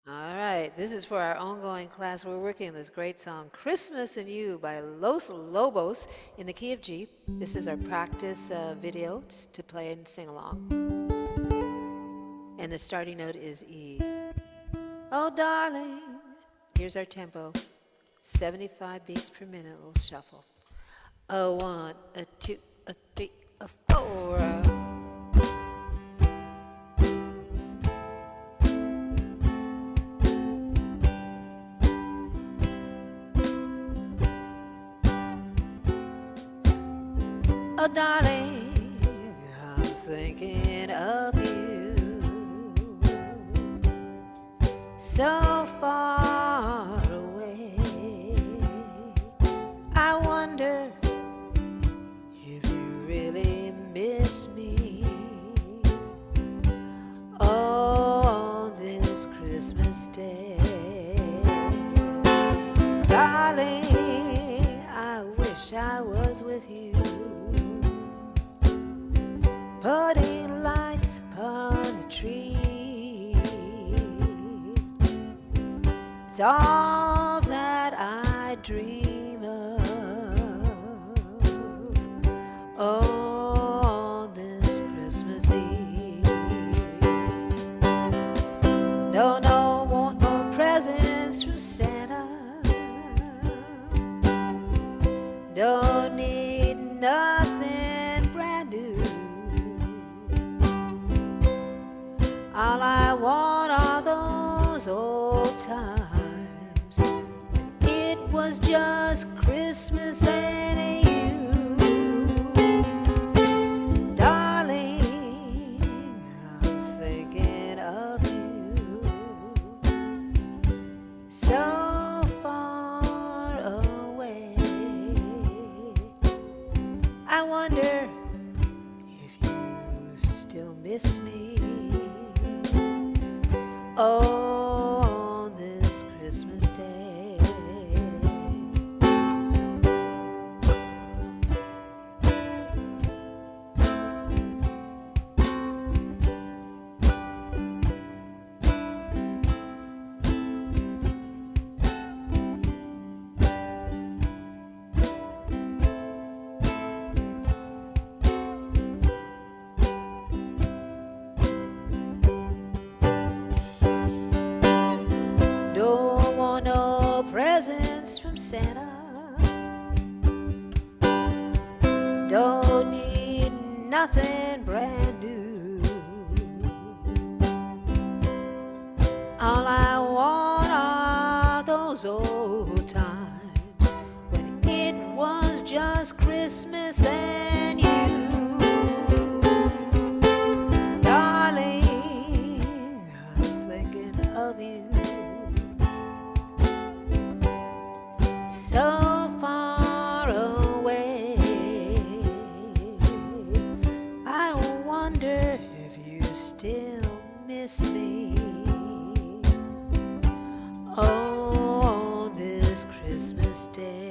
All right, this is for our ongoing class. We're working on this great song, Christmas and You by Los Lobos in the key of G. This is our practice video to play and sing along. And the starting note is E. Oh, darling, here's our tempo, 75 beats per minute, a little shuffle. A one, a two, a three, a four. Oh, darling, I'm thinking of you, so far away. I wonder if you really miss me on this Christmas day. Darling, I wish I was with you, putting lights upon the tree. It's all that I dream of on this Christmas Eve. No, no, want no presents from Santa. Don't need nothing brand new. All I want are those old times when it was just Christmas and you. Darling, I'm thinking of you, so far away. I wonder if you still miss me on this Christmas day. Don't want no presents from Santa. Don't need nothing brand new. All I want are those old times when it was just Christmas and you. Darling, I'm thinking of you, so far away. I wonder if you still miss me on this Christmas day.